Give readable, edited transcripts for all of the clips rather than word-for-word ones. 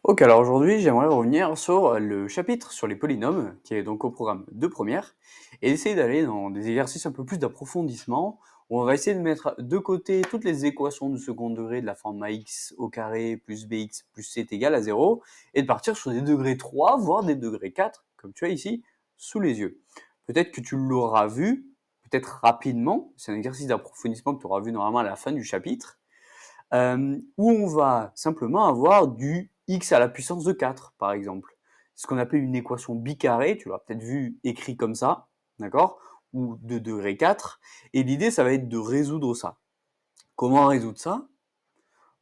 Ok, alors aujourd'hui, j'aimerais revenir sur le chapitre sur les polynômes, qui est donc au programme de première, et essayer d'aller dans des exercices un peu plus d'approfondissement, où on va essayer de mettre de côté toutes les équations du second degré de la forme ax au carré plus bx plus c est égal à 0, et de partir sur des degrés 3, voire des degrés 4, comme tu as ici, sous les yeux. Peut-être que tu l'auras vu, peut-être rapidement, c'est un exercice d'approfondissement que tu auras vu normalement à la fin du chapitre, où on va simplement avoir du x à la puissance de 4, par exemple. C'est ce qu'on appelle une équation bicarrée, tu l'as peut-être vu écrit comme ça, d'accord, ou de degré 4, et l'idée, ça va être de résoudre ça. Comment résoudre ça?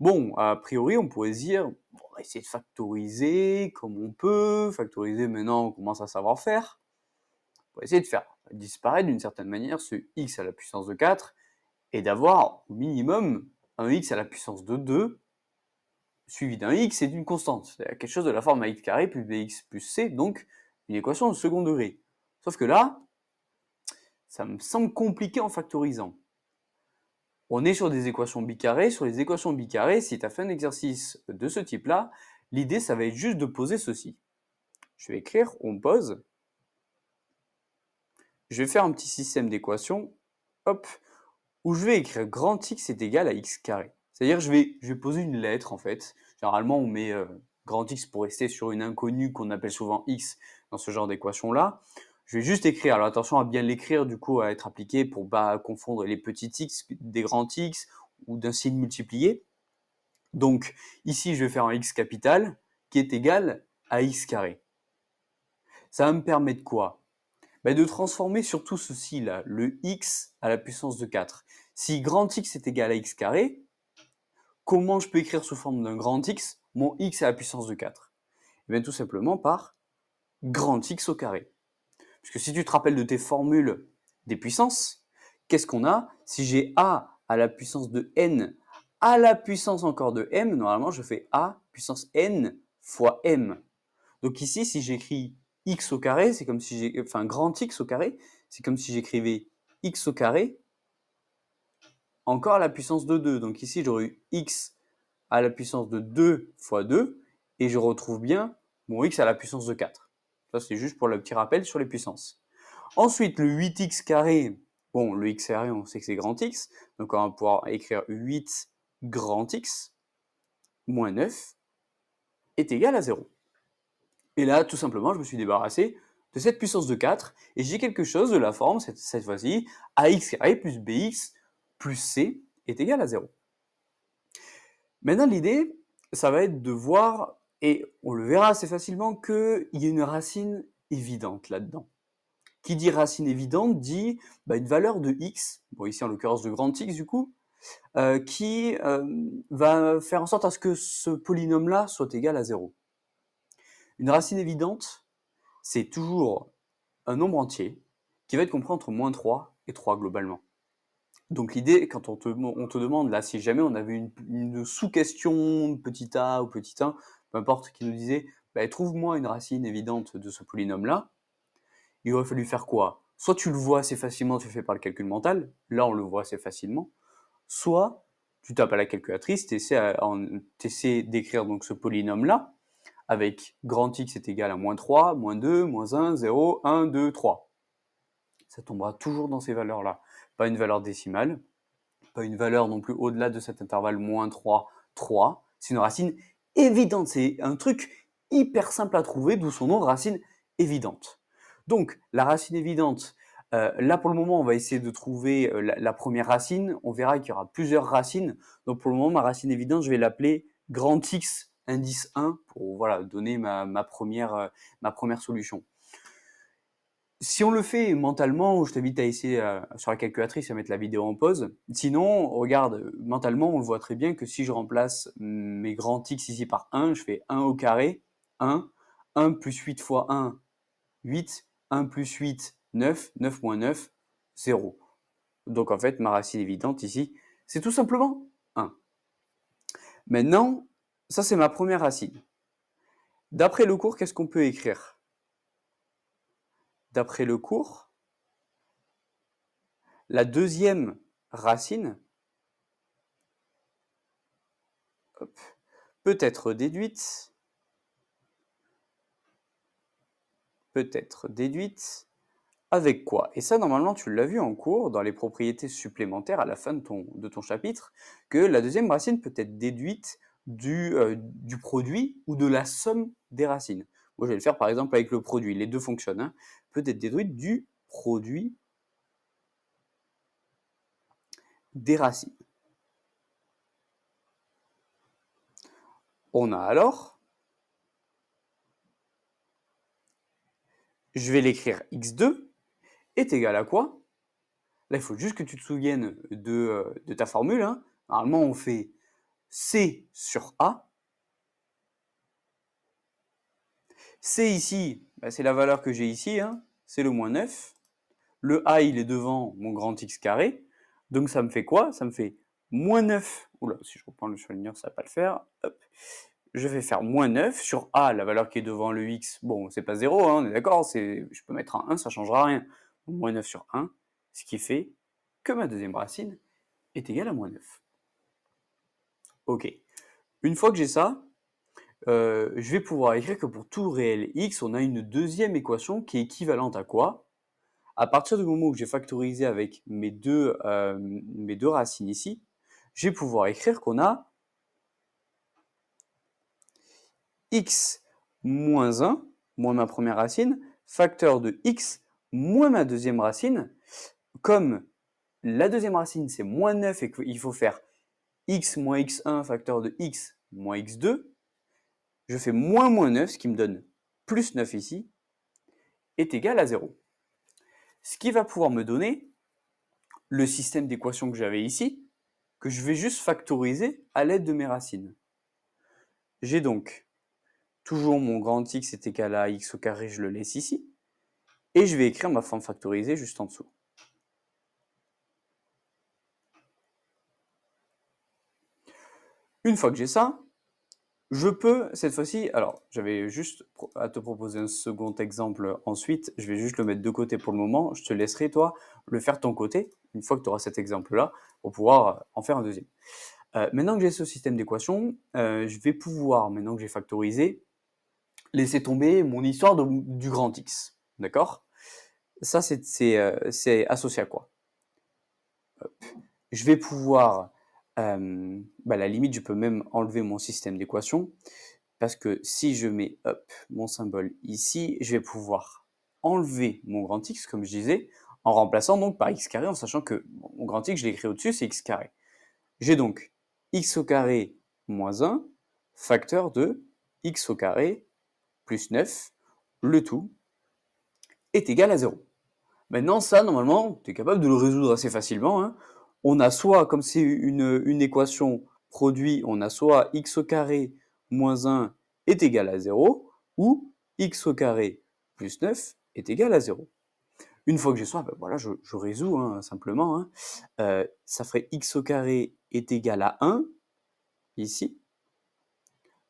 Bon, a priori, on pourrait se dire, on va essayer de factoriser comme on peut, factoriser maintenant, on commence à savoir faire. On va essayer de faire disparaître d'une certaine manière ce x à la puissance de 4, et d'avoir au minimum un x à la puissance de 2, suivi d'un x et d'une constante, c'est-à-dire quelque chose de la forme ax carré plus bx plus c, donc une équation de second degré. Sauf que là, ça me semble compliqué en factorisant. On est sur des équations bicarrées. Sur les équations bicarrées, si tu as fait un exercice de ce type-là, l'idée, ça va être juste de poser ceci. Je vais écrire, on pose. Je vais faire un petit système d'équations, hop, où je vais écrire grand X est égal à x carré. C'est-à-dire je vais poser une lettre en fait. Généralement on met grand X pour rester sur une inconnue qu'on appelle souvent X dans ce genre d'équation-là. Je vais juste écrire, alors attention à bien l'écrire du coup à être appliqué pour pas confondre les petits X des grands X ou d'un signe multiplié. Donc ici je vais faire un X capital qui est égal à X carré. Ça va me permettre quoi? De transformer surtout ceci là, le x à la puissance de 4. Si grand X est égal à x carré, comment je peux écrire sous forme d'un grand X mon x à la puissance de 4? Eh bien tout simplement par grand X au carré. Puisque si tu te rappelles de tes formules des puissances, qu'est-ce qu'on a? Si j'ai a à la puissance de n à la puissance encore de m, normalement je fais a puissance n fois m. Donc ici, si j'écris x au carré, c'est comme si j'ai, enfin grand X au carré, c'est comme si j'écrivais x au carré encore à la puissance de 2. Donc ici, j'aurais eu x à la puissance de 2 fois 2, et je retrouve bien mon x à la puissance de 4. Ça, c'est juste pour le petit rappel sur les puissances. Ensuite, le 8x carré, bon, le x carré, on sait que c'est grand X, donc on va pouvoir écrire 8 grand X moins 9 est égal à 0. Et là, tout simplement, je me suis débarrassé de cette puissance de 4, et j'ai quelque chose de la forme, cette fois-ci, ax carré plus bx plus c est égal à 0. Maintenant, l'idée, ça va être de voir, et on le verra assez facilement, qu'il y a une racine évidente là-dedans. Qui dit racine évidente dit une valeur de x, bon ici en l'occurrence de grand X du coup, qui va faire en sorte à ce que ce polynôme-là soit égal à 0. Une racine évidente, c'est toujours un nombre entier qui va être compris entre moins 3 et 3 globalement. Donc l'idée, quand on te demande, là, si jamais on avait une sous-question, petit a ou petit 1, peu importe, qui nous disait trouve-moi une racine évidente de ce polynôme-là, il aurait fallu faire quoi? Soit tu le vois assez facilement, tu le fais par le calcul mental, là on le voit assez facilement, soit tu tapes à la calculatrice, tu essaies d'écrire donc ce polynôme-là, avec grand X est égal à moins 3, moins 2, moins 1, 0, 1, 2, 3. Ça tombera toujours dans ces valeurs-là. Pas une valeur décimale, pas une valeur non plus au-delà de cet intervalle moins 3, 3. C'est une racine évidente. C'est un truc hyper simple à trouver, d'où son nom, racine évidente. Donc, la racine évidente, là pour le moment, on va essayer de trouver la première racine. On verra qu'il y aura plusieurs racines. Donc pour le moment, ma racine évidente, je vais l'appeler grand X indice 1 pour voilà, donner ma première solution. Si on le fait mentalement, je t'invite à essayer sur la calculatrice à mettre la vidéo en pause. Sinon, regarde, mentalement, on le voit très bien que si je remplace mes grands X ici par 1, je fais 1 au carré, 1, 1 plus 8 fois 1, 8, 1 plus 8, 9, 9 moins 9, 0. Donc en fait, ma racine évidente ici, c'est tout simplement 1. Maintenant, ça c'est ma première racine. D'après le cours, qu'est-ce qu'on peut écrire? D'après le cours, la deuxième racine peut être déduite peut être déduite avec quoi? Et ça, normalement, tu l'as vu en cours, dans les propriétés supplémentaires à la fin de ton chapitre, que la deuxième racine peut être déduite du produit ou de la somme des racines. Moi, je vais le faire par exemple avec le produit. Les deux fonctionnent, hein. Peut être déduite du produit des racines. On a alors, je vais l'écrire x2 est égal à quoi? Là, il faut juste que tu te souviennes de ta formule, hein. Normalement, on fait C sur A. C ici, bah, c'est la valeur que j'ai ici, hein. C'est le moins 9. Le A, il est devant mon grand X carré. Donc, ça me fait quoi? Ça me fait moins 9. Oula, si je reprends le surligneur, ça ne va pas le faire. Hop. Je vais faire moins 9 sur A, la valeur qui est devant le X. Bon, c'est pas 0, hein, on est d'accord, je peux mettre un 1, ça ne changera rien. Donc, moins 9 sur 1, ce qui fait que ma deuxième racine est égale à moins 9. Ok. Une fois que j'ai ça, je vais pouvoir écrire que pour tout réel x, on a une deuxième équation qui est équivalente à quoi? À partir du moment où j'ai factorisé avec mes deux racines ici, je vais pouvoir écrire qu'on a x moins 1, moins ma première racine, facteur de x moins ma deuxième racine. Comme la deuxième racine, c'est moins 9 et qu'il faut faire x moins x1 facteur de x moins x2, je fais moins 9, ce qui me donne plus 9 ici, est égal à 0. Ce qui va pouvoir me donner le système d'équations que j'avais ici, que je vais juste factoriser à l'aide de mes racines. J'ai donc toujours mon grand X est égal à x au carré, je le laisse ici, et je vais écrire ma forme factorisée juste en dessous. Une fois que j'ai ça, je peux, cette fois-ci, alors j'avais juste à te proposer un second exemple ensuite, je vais juste le mettre de côté pour le moment, je te laisserai toi le faire de ton côté, une fois que tu auras cet exemple-là, pour pouvoir en faire un deuxième. Maintenant que j'ai ce système d'équations, je vais pouvoir, maintenant que j'ai factorisé, laisser tomber mon histoire du grand X, d'accord? Ça, c'est associé à quoi? Je vais pouvoir, à la limite, je peux même enlever mon système d'équations, parce que si je mets mon symbole ici, je vais pouvoir enlever mon grand X, comme je disais, en remplaçant donc par x carré, en sachant que mon grand X, je l'ai écrit au-dessus, c'est x carré. J'ai donc x au carré moins 1, facteur de x au carré plus 9, le tout est égal à 0. Maintenant, ça, normalement, tu es capable de le résoudre assez facilement, hein. On a soit, comme c'est une équation produit, on a soit x au carré moins 1 est égal à 0, ou x au carré plus 9 est égal à 0. Une fois que j'ai ça, ben voilà, je résous, hein, simplement, hein. Ça ferait x au carré est égal à 1, ici.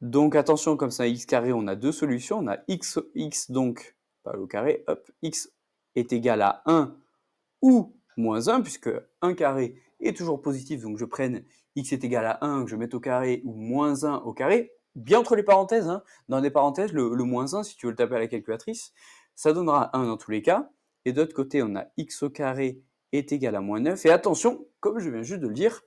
Donc attention, comme c'est un x carré, on a deux solutions. On a x donc, pas au carré, hop, x est égal à 1 ou moins 1, puisque 1 carré est toujours positif, donc je prenne x est égal à 1, que je mette au carré, ou moins 1 au carré, bien entre les parenthèses, hein. Dans les parenthèses, le moins 1, si tu veux le taper à la calculatrice, ça donnera 1 dans tous les cas. Et d'autre côté, on a x au carré est égal à moins 9. Et attention, comme je viens juste de le dire,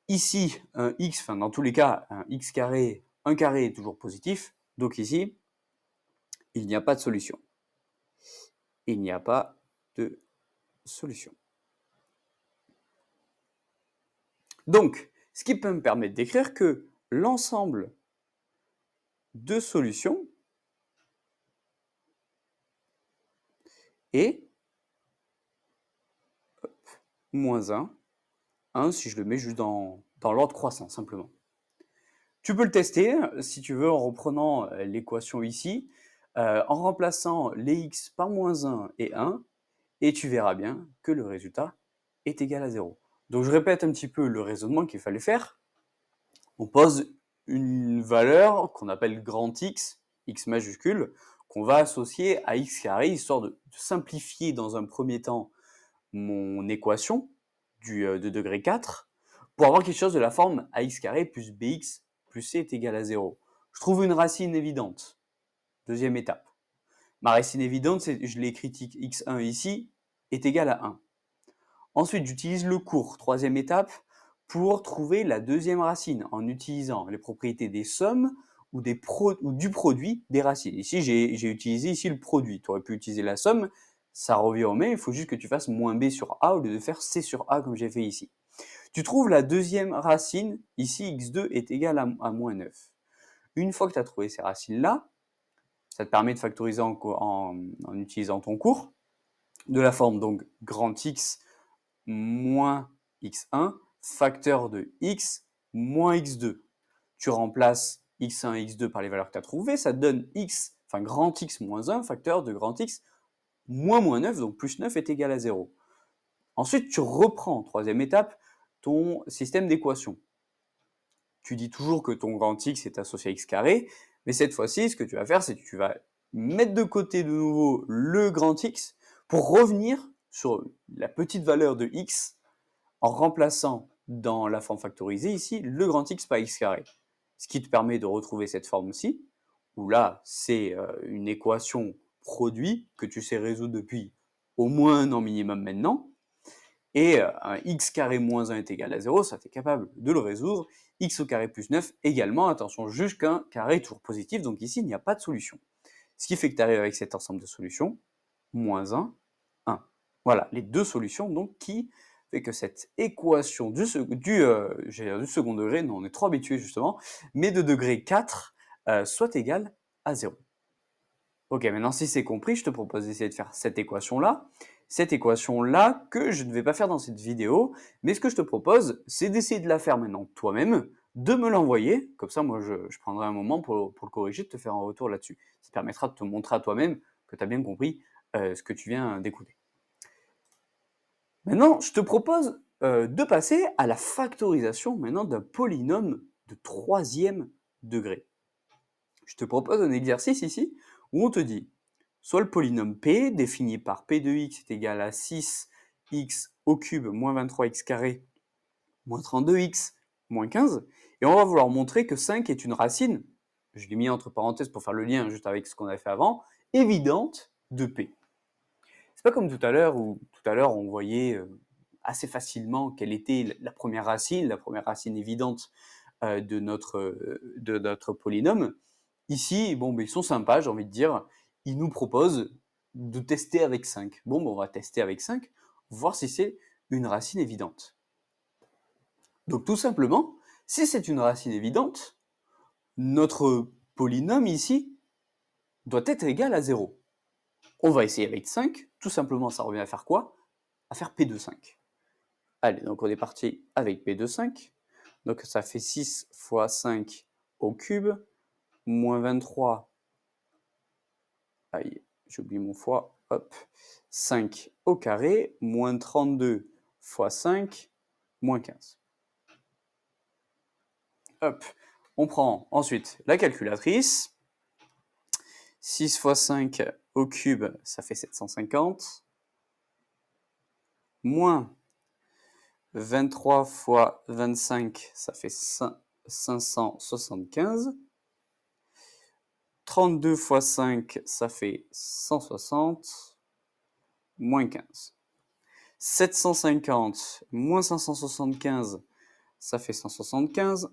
ici, un x, enfin dans tous les cas, un x carré, 1 carré est toujours positif, donc ici, il n'y a pas de solution. Il n'y a pas de solution. Donc, ce qui peut me permettre d'écrire que l'ensemble de solutions est moins 1, 1 si je le mets juste dans l'ordre croissant, simplement. Tu peux le tester, si tu veux, en reprenant l'équation ici, en remplaçant les x par moins 1 et 1, et tu verras bien que le résultat est égal à 0. Donc je répète un petit peu le raisonnement qu'il fallait faire. On pose une valeur qu'on appelle grand X, X majuscule, qu'on va associer à x carré, histoire de simplifier dans un premier temps mon équation de degré 4, pour avoir quelque chose de la forme ax carré plus bx plus c est égal à 0. Je trouve une racine évidente. Deuxième étape. Ma racine évidente, je l'ai écrit x1 ici, est égal à 1. Ensuite, j'utilise le cours, troisième étape, pour trouver la deuxième racine en utilisant les propriétés des sommes ou du produit des racines. Ici, j'ai utilisé ici le produit. Tu aurais pu utiliser la somme, ça revient au même, il faut juste que tu fasses moins b sur a au lieu de faire c sur a comme j'ai fait ici. Tu trouves la deuxième racine, ici x2 est égal à moins 9. Une fois que tu as trouvé ces racines-là, ça te permet de factoriser en utilisant ton cours, de la forme donc grand X moins x1, facteur de x moins x2. Tu remplaces x1 et x2 par les valeurs que tu as trouvées, ça te donne x, enfin grand X moins 1, facteur de grand X moins 9, donc plus 9 est égal à 0. Ensuite, tu reprends, troisième étape, ton système d'équations. Tu dis toujours que ton grand X est associé à x carré, mais cette fois-ci, ce que tu vas faire, c'est que tu vas mettre de côté de nouveau le grand X pour revenir sur la petite valeur de x en remplaçant dans la forme factorisée ici le grand X par x carré. Ce qui te permet de retrouver cette forme-ci, où là, c'est une équation produit que tu sais résoudre depuis au moins un an minimum maintenant, et un x carré moins 1 est égal à 0, ça tu es capable de le résoudre. X au carré plus 9 également, attention, juge qu'un carré est toujours positif, donc ici il n'y a pas de solution. Ce qui fait que tu arrives avec cet ensemble de solutions, moins 1, 1. Voilà, les deux solutions donc qui fait que cette équation du second degré, non on est trop habitué justement, mais de degré 4 soit égale à 0. Ok, maintenant si c'est compris, je te propose d'essayer de faire cette équation-là que je ne vais pas faire dans cette vidéo, mais ce que je te propose, c'est d'essayer de la faire maintenant toi-même, de me l'envoyer, comme ça moi je prendrai un moment pour le corriger, de te faire un retour là-dessus. Ça permettra de te montrer à toi-même que tu as bien compris ce que tu viens d'écouter. Maintenant, je te propose de passer à la factorisation maintenant d'un polynôme de troisième degré. Je te propose un exercice ici où on te dit soit le polynôme P, défini par P de x est égal à 6x au cube moins 23x carré moins 32x moins 15, et on va vouloir montrer que 5 est une racine, je l'ai mis entre parenthèses pour faire le lien juste avec ce qu'on avait fait avant, évidente de P. C'est pas comme tout à l'heure où tout à l'heure on voyait assez facilement quelle était la première racine évidente de notre polynôme. Ici, bon, ils sont sympas, j'ai envie de dire. Ils nous proposent de tester avec 5. Bon, on va tester avec 5, voir si c'est une racine évidente. Donc tout simplement, si c'est une racine évidente, notre polynôme ici doit être égal à 0. On va essayer avec 5, tout simplement ça revient à faire quoi? À faire P de 5. Allez, donc on est parti avec P de 5. Donc ça fait 6 fois 5 au cube, moins 23, aïe, j'oublie mon fois, hop, 5 au carré, moins 32 fois 5, moins 15. Hop, on prend ensuite la calculatrice. 6 fois 5 au cube, ça fait 750. Moins 23 fois 25, ça fait 575. 32 fois 5, ça fait 160. Moins 15. 750 moins 575, ça fait 175.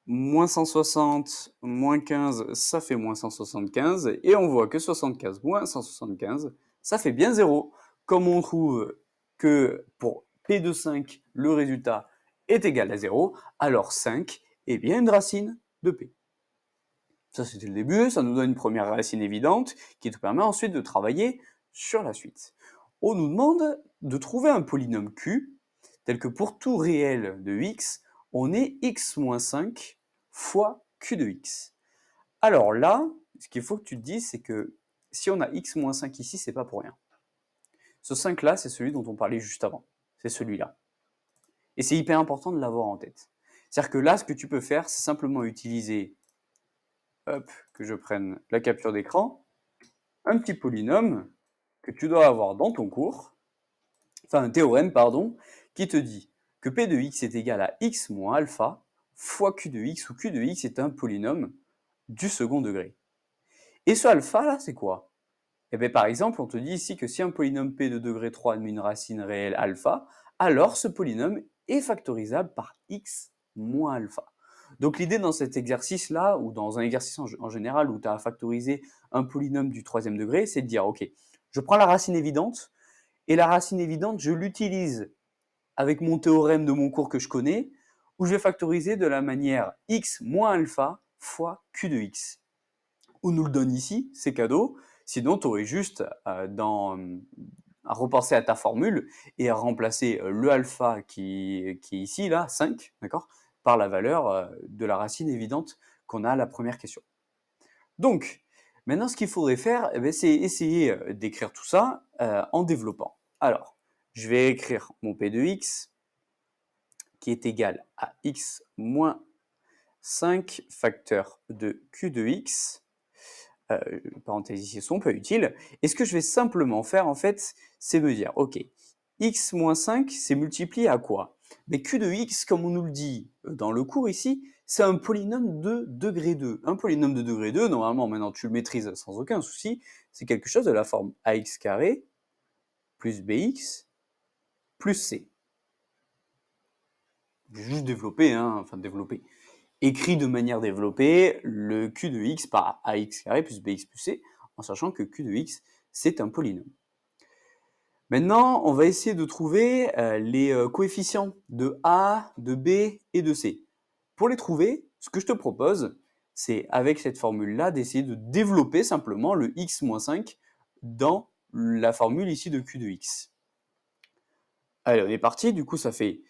Moins 160 moins 15, ça fait moins 175. Et on voit que 75 moins 175, ça fait bien 0. Comme on trouve que pour P de 5, le résultat est égal à 0, alors 5 est bien une racine de P. Ça, c'était le début, ça nous donne une première racine évidente qui te permet ensuite de travailler sur la suite. On nous demande de trouver un polynôme Q tel que pour tout réel de x, on est x-5 fois q de x. Alors là, ce qu'il faut que tu te dises, c'est que si on a x-5 ici, c'est pas pour rien. Ce 5-là, c'est celui dont on parlait juste avant. C'est celui-là. Et c'est hyper important de l'avoir en tête. C'est-à-dire que là, ce que tu peux faire, c'est simplement utiliser, hop, que je prenne la capture d'écran, un petit polynôme que tu dois avoir dans ton cours, enfin un théorème, pardon, qui te dit que P de x est égal à x moins alpha fois Q de x, où Q de x est un polynôme du second degré. Et ce alpha là, c'est quoi? Eh bien, par exemple, on te dit ici que si un polynôme p de degré 3 admet une racine réelle alpha, alors ce polynôme est factorisable par x moins alpha. Donc l'idée dans cet exercice-là, ou dans un exercice en général où tu as à factoriser un polynôme du troisième degré, c'est de dire, ok, je prends la racine évidente, et la racine évidente, je l'utilise avec mon théorème de mon cours que je connais, où je vais factoriser de la manière x moins alpha fois q de x. On nous le donne ici, c'est cadeau. Sinon, tu aurais juste à repenser à ta formule et à remplacer le alpha qui est ici, là, 5, d'accord, par la valeur de la racine évidente qu'on a à la première question. Donc, maintenant, ce qu'il faudrait faire, c'est essayer d'écrire tout ça en développant. Alors, je vais écrire mon p de x qui est égal à x moins 5 facteur de q de x. Parenthèse ici sont peu utiles. Et ce que je vais simplement faire, en fait, c'est me dire, ok, x moins 5, c'est multiplié à quoi? Mais q de x, comme on nous le dit dans le cours ici, c'est un polynôme de degré 2. Un polynôme de degré 2, normalement, maintenant tu le maîtrises sans aucun souci, c'est quelque chose de la forme ax carré plus bx plus c. J'ai juste développé, écrit de manière développée le q de x par ax carré plus bx plus c, en sachant que q de x, c'est un polynôme. Maintenant, on va essayer de trouver les coefficients de a, de b et de c. Pour les trouver, ce que je te propose, c'est avec cette formule-là d'essayer de développer simplement le x-5 dans la formule ici de q de x. Allez, on est parti, du coup ça fait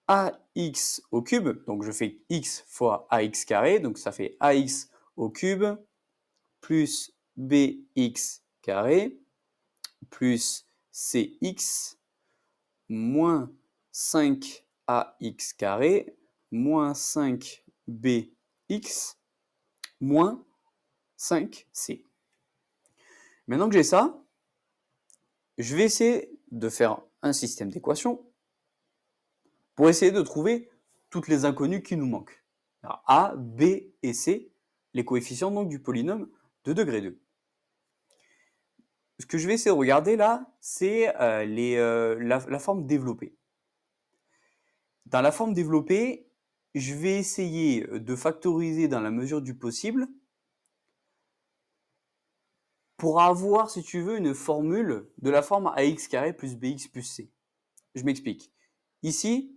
ax au cube, donc je fais x fois ax carré, donc ça fait ax au cube plus bx carré plus cx moins 5ax carré moins 5bx moins 5c. Maintenant que j'ai ça, je vais essayer de faire un système d'équations pour essayer de trouver toutes les inconnues qui nous manquent. Alors, a, b et c, les coefficients donc du polynôme de degré 2. Ce que je vais essayer de regarder là, c'est la forme développée. Dans la forme développée, je vais essayer de factoriser dans la mesure du possible pour avoir, si tu veux, une formule de la forme ax carré plus bx plus c. Je m'explique. Ici,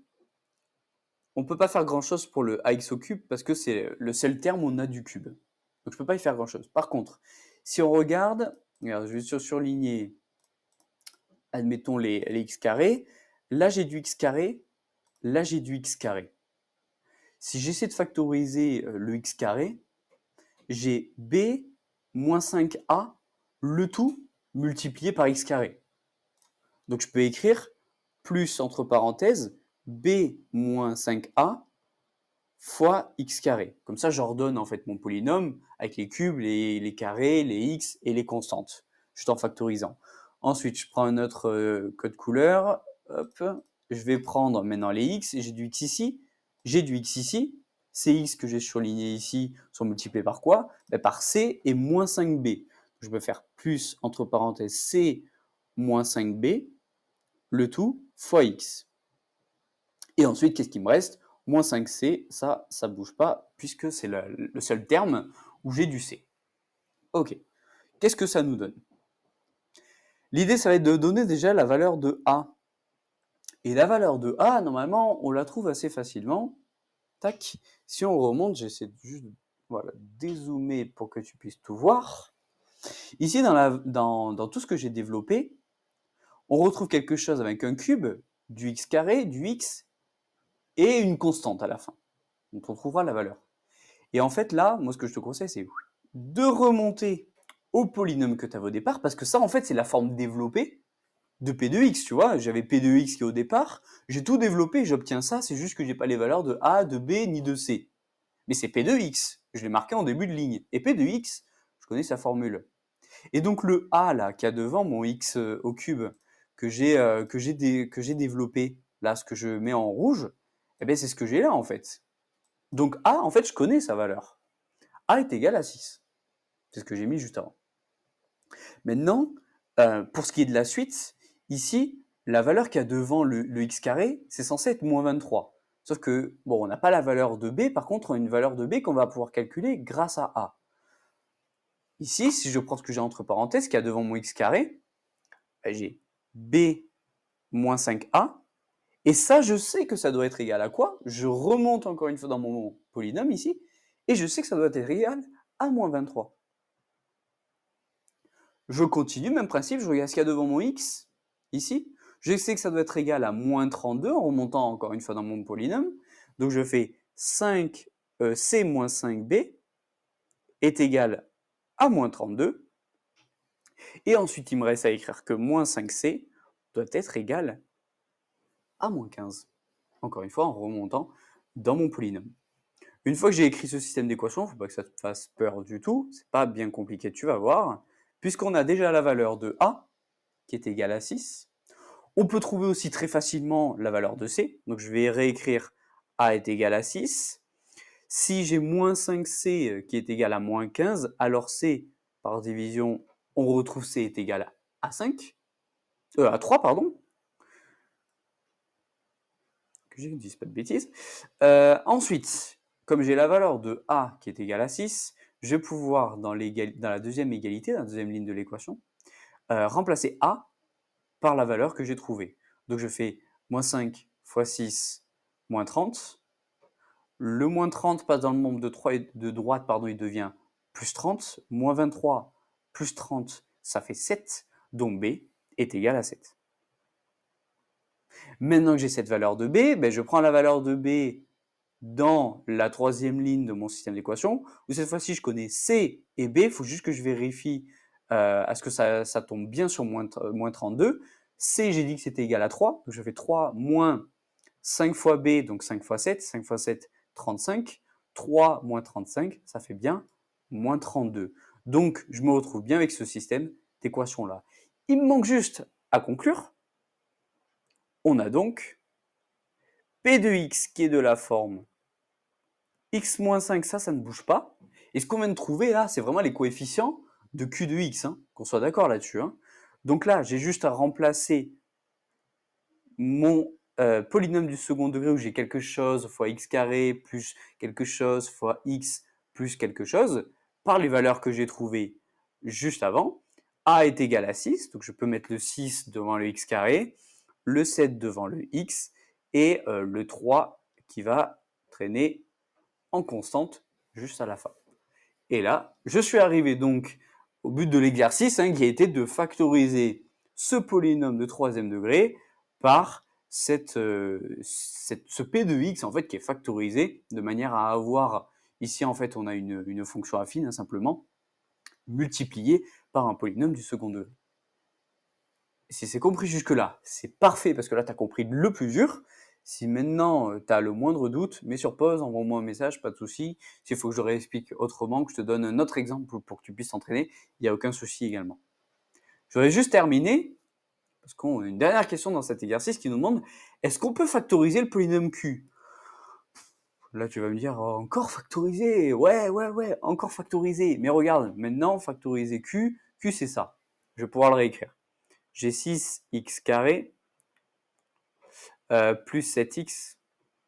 on ne peut pas faire grand-chose pour le ax au cube parce que c'est le seul terme où on a du cube. Donc je ne peux pas y faire grand-chose. Par contre, si on regarde, je vais surligner, admettons les x carrés, là j'ai du x carré, là j'ai du x carré. Si j'essaie de factoriser le x carré, j'ai b moins 5a, le tout multiplié par x carré. Donc je peux écrire plus, entre parenthèses, b moins 5a fois x carré. Comme ça, j'ordonne en fait mon polynôme avec les cubes, les carrés, les x et les constantes, juste en factorisant. Ensuite, je prends un autre code couleur. Hop, je vais prendre maintenant les x. J'ai du x ici, j'ai du x ici. Ces x que j'ai surligné ici sont multipliés par quoi? Par c et moins 5b. Je peux faire plus, entre parenthèses, c moins 5b, le tout fois x. Et ensuite, qu'est-ce qui me reste? Moins 5c, ça ne bouge pas, puisque c'est le seul terme où j'ai du c. Ok. Qu'est-ce que ça nous donne? L'idée, ça va être de donner déjà la valeur de a. Et la valeur de a, normalement, on la trouve assez facilement. Tac. Si on remonte, j'essaie juste de dézoomer pour que tu puisses tout voir. Ici, dans tout ce que j'ai développé, on retrouve quelque chose avec un cube, du x carré, du x et une constante à la fin. Donc on trouvera la valeur. Et en fait, là, moi, ce que je te conseille, c'est de remonter au polynôme que tu avais au départ, parce que ça, en fait, c'est la forme développée de P de x, tu vois. J'avais P de x qui est au départ, j'ai tout développé, j'obtiens ça, c'est juste que j'ai pas les valeurs de A, de B, ni de C. Mais c'est P de x, je l'ai marqué en début de ligne. Et P de x, je connais sa formule. Et donc le A, là, qui a devant mon x au cube, que j'ai développé, là, ce que je mets en rouge, eh bien, c'est ce que j'ai là, en fait. Donc A, en fait, je connais sa valeur. A est égal à 6. C'est ce que j'ai mis juste avant. Maintenant, pour ce qui est de la suite, ici, la valeur qu'il y a devant le x carré, c'est censé être moins 23. Sauf que, bon, on n'a pas la valeur de b, par contre, on a une valeur de b qu'on va pouvoir calculer grâce à a. Ici, si je prends ce que j'ai entre parenthèses, qu'il y a devant mon x carré, j'ai b moins 5a, et ça, je sais que ça doit être égal à quoi? Je remonte encore une fois dans mon polynôme ici, et je sais que ça doit être égal à moins 23. Je continue, même principe, je regarde ce qu'il y a devant mon x, ici. Je sais que ça doit être égal à moins 32, en remontant encore une fois dans mon polynôme. Donc je fais 5, c moins 5b est égal à moins 32. Et ensuite, il me reste à écrire que moins 5c doit être égal à moins 15. Encore une fois, en remontant dans mon polynôme. Une fois que j'ai écrit ce système d'équations, il ne faut pas que ça te fasse peur du tout, c'est pas bien compliqué, tu vas voir. Puisqu'on a déjà la valeur de a, qui est égale à 6, on peut trouver aussi très facilement la valeur de c. Donc je vais réécrire a est égal à 6. Si j'ai moins 5c qui est égal à moins 15, alors c par division, on retrouve c est égal à 5, à 3, pardon. Que je ne dise pas de bêtises. Ensuite, comme j'ai la valeur de a qui est égale à 6, je vais pouvoir, dans la deuxième égalité, dans la deuxième ligne de l'équation, remplacer a par la valeur que j'ai trouvée. Donc je fais moins 5 fois 6, moins 30. Le moins 30 passe dans le nombre de droite, il devient plus 30. Moins 23 plus 30, ça fait 7. Donc B est égal à 7. Maintenant que j'ai cette valeur de B, je prends la valeur de B dans la troisième ligne de mon système d'équation, où cette fois-ci je connais C et B, il faut juste que je vérifie à ce que ça tombe bien sur moins 32. C, j'ai dit que c'était égal à 3, donc je fais 3 moins 5 fois B, donc 5 fois 7, 5 fois 7, 35. 3 moins 35, ça fait bien moins 32. Donc, je me retrouve bien avec ce système d'équation-là. Il me manque juste à conclure. On a donc P de x qui est de la forme x moins 5, ça ne bouge pas. Et ce qu'on vient de trouver là, c'est vraiment les coefficients de q de x, qu'on soit d'accord là-dessus. Donc là, j'ai juste à remplacer mon polynôme du second degré où j'ai quelque chose fois x carré plus quelque chose fois x plus quelque chose par les valeurs que j'ai trouvées juste avant. A est égal à 6, donc je peux mettre le 6 devant le x carré, le 7 devant le x et le 3 qui va traîner en constante juste à la fin. Et là, je suis arrivé donc au but de l'exercice qui a été de factoriser ce polynôme de troisième degré par ce p de x en fait qui est factorisé de manière à avoir, ici en fait on a une fonction affine simplement, multipliée par un polynôme du second degré. Si c'est compris jusque-là, c'est parfait parce que là tu as compris le plus dur. Si maintenant tu as le moindre doute, mets sur pause, envoie-moi un message, pas de souci. S'il faut que je le réexplique autrement, que je te donne un autre exemple pour que tu puisses t'entraîner, il n'y a aucun souci également. Je voudrais juste terminer, parce qu'on a une dernière question dans cet exercice qui nous demande est-ce qu'on peut factoriser le polynôme Q? Là, tu vas me dire encore factoriser, ouais, encore factoriser. Mais regarde, maintenant, factoriser Q c'est ça. Je vais pouvoir le réécrire. J'ai 6x carré plus 7x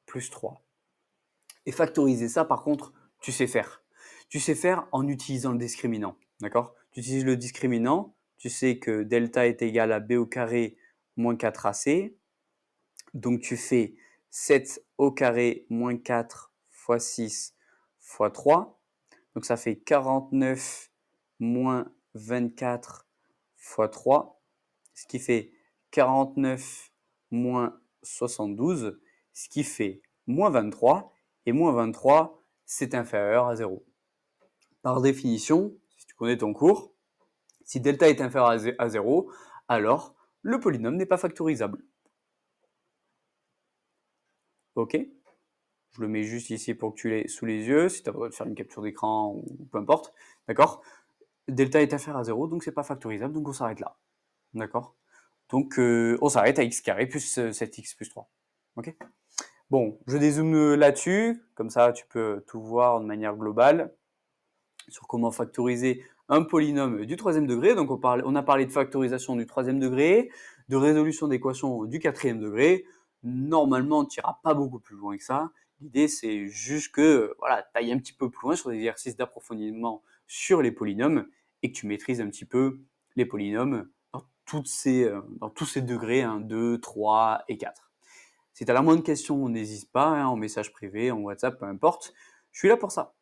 plus 3. Et factoriser ça, par contre, tu sais faire. Tu sais faire en utilisant le discriminant, d'accord? Tu utilises le discriminant, tu sais que delta est égal à b au carré moins 4ac. Donc tu fais 7 au carré moins 4 fois 6 fois 3. Donc ça fait 49 moins 24 fois 3, ce qui fait 49 moins 72, ce qui fait moins 23. Et moins 23, c'est inférieur à 0. Par définition, si tu connais ton cours, si delta est inférieur à 0, alors le polynôme n'est pas factorisable. Ok? Je le mets juste ici pour que tu l'aies sous les yeux, si tu as besoin de faire une capture d'écran ou peu importe. D'accord? Delta est inférieur à 0, donc c'est pas factorisable, donc on s'arrête là. D'accord? Donc on s'arrête à x carré plus 7x plus 3. Ok? Bon, je dézoome là-dessus, comme ça tu peux tout voir de manière globale. sur comment factoriser un polynôme du troisième degré. Donc on a parlé de factorisation du troisième degré, de résolution d'équations du quatrième degré. Normalement, tu n'iras pas beaucoup plus loin que ça. L'idée, c'est juste que voilà, tu ailles un petit peu plus loin sur des exercices d'approfondissement sur les polynômes et que tu maîtrises un petit peu les polynômes dans tous ces degrés, 1, 2, 3 et 4. Si tu as la moindre question, n'hésite pas, en message privé, en WhatsApp, peu importe. Je suis là pour ça.